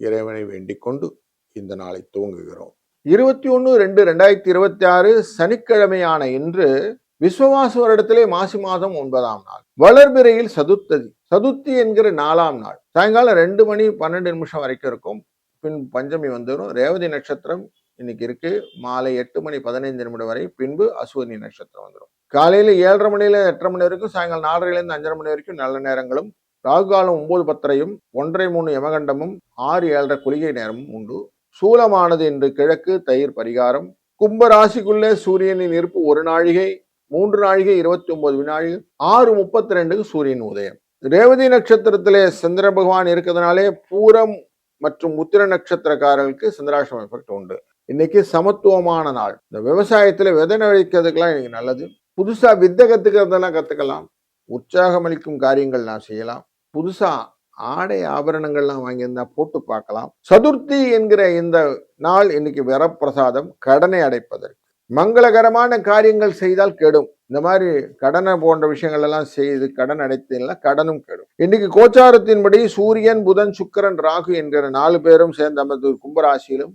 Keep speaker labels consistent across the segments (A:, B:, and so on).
A: இறைவனை வேண்டிக் கொண்டு இந்த நாளை துவங்குகிறோம். 21/2/2026 சனிக்கிழமையான இன்று விஸ்வவாச வருடத்திலே மாசி மாதம் 9ஆம் நாள், வளர்பிறையில் சதுர்த்தி என்கிற 4ஆம் நாள். சாயங்காலம் 2 மணி 12 நிமிஷம் வரைக்கும் இருக்கும். பின் பஞ்சமி வந்துடும். ரேவதி நட்சத்திரம் இன்னைக்கு இருக்கு. மாலை 8 மணி 15 நிமிடம் வரை. பின்பு அசுவனி நட்சத்திரம் வந்துடும். காலையில 7:30 மணில 8:30 மணி வரைக்கும், சாயங்காலம் 4:30 5:30 மணி வரைக்கும் நல்ல நேரங்களும், ராகு காலம் 9:10 1:03 யமகண்டமும் 6:07 குளிகை நேரமும் உண்டு. சூலமானது இன்று கிழக்கு. தயிர் பரிகாரம். கும்ப ராசிக்குள்ளே சூரியனின் இருப்பு 1 நாழிகை 3 நாழிகை 29 வினாழிகள். 6:32 சூரியன் உதயம். ரேவதி நட்சத்திரத்திலே சந்திர பகவான் இருக்கிறதுனாலே பூரம் மற்றும் உத்திர நட்சத்திரக்காரர்களுக்கு சந்திராஷ்டம எஃபெக்ட் உண்டு. இன்னைக்கு சமத்துவமான நாள். இந்த விவசாயத்துல விதை நழிக்கிறதுக்கெல்லாம் இன்னைக்கு நல்லது. புதுசா வித்தை கத்துக்கிறதெல்லாம் கத்துக்கலாம். உற்சாகம் அளிக்கும் காரியங்கள் நான் செய்யலாம். புதுசா ஆடை ஆபரணங்கள்லாம் வாங்கியிருந்தா போட்டு பார்க்கலாம். சதுர்த்தி என்கிற இந்த நாள் இன்னைக்கு வரப்பிரசாதம். கடனை அடைப்பதற்கு மங்களகரமான காரியங்கள் செய்தால் கெடும். இந்த மாதிரி கடனை போன்ற விஷயங்கள் எல்லாம் செய்து கடன் அடைத்தீங்கன்னா கடனும் கெடும். இன்னைக்கு கோச்சாரத்தின்படி சூரியன் புதன் சுக்கிரன் ராகு என்கிற 4 பேரும் சேர்ந்து அமர்ந்து கும்பராசியிலும்,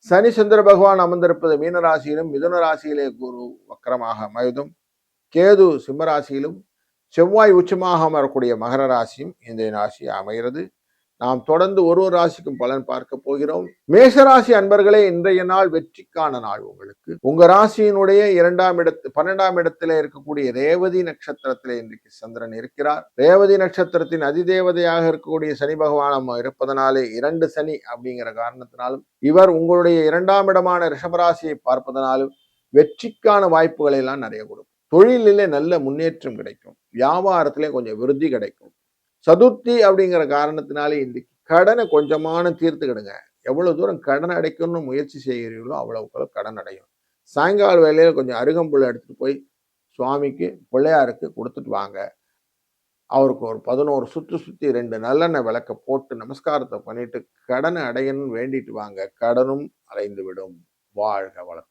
A: சனி சந்திர பகவான் அமர்ந்திருப்பது மீனராசியிலும், மிதுன ராசியிலே குரு வக்கரமாக அமைவதும், கேது சிம்மராசியிலும், செவ்வாய் உச்சமாக அமரக்கூடிய மகர ராசியும் இந்த ராசி அமைகிறது. நாம் தொடர்ந்து ஒரு ராசிக்கும் பலன் பார்க்க போகிறோம். மேஷராசி அன்பர்களே, இன்றைய நாள் வெற்றிக்கான நாள். உங்களுக்கு உங்க ராசியினுடைய 12ஆம் இடத்துல இருக்கக்கூடிய ரேவதி நட்சத்திரத்திலே இன்றைக்கு சந்திரன் இருக்கிறார். ரேவதி நட்சத்திரத்தின் அதிதேவதையாக இருக்கக்கூடிய சனி பகவான் இருப்பதனாலே 2 சனி அப்படிங்கிற காரணத்தினாலும், இவர் உங்களுடைய 2ஆம் இடமான ரிஷபராசியை பார்ப்பதனாலும் வெற்றிக்கான வாய்ப்புகளை எல்லாம் நிறைய கொடுக்கும். தொழிலிலே நல்ல முன்னேற்றம் கிடைக்கும். வியாபாரத்திலே கொஞ்சம் விருத்தி கிடைக்கும். சதுர்த்தி அப்படிங்கிற காரணத்தினாலே இன்றைக்கு கடனை கொஞ்சமான தீர்த்துக்கிடுங்க. எவ்வளவு தூரம் கடன் அடைக்கணும்னு முயற்சி செய்கிறீர்களோ அவ்வளவு கடன் அடையும். சாயங்கால வேலையில கொஞ்சம் அருகம்புல் எடுத்துட்டு போய் சுவாமிக்கு பிள்ளையாருக்கு கொடுத்துட்டு வாங்க. அவருக்கு ஒரு 11 சுற்றி 2 நல்லெண்ணெய் விளக்க போட்டு நமஸ்காரத்தை பண்ணிட்டு கடனை அடையணும்னு வேண்டிட்டு வாங்க. கடனும் அடைந்து விடும். வாழ்க வளம்.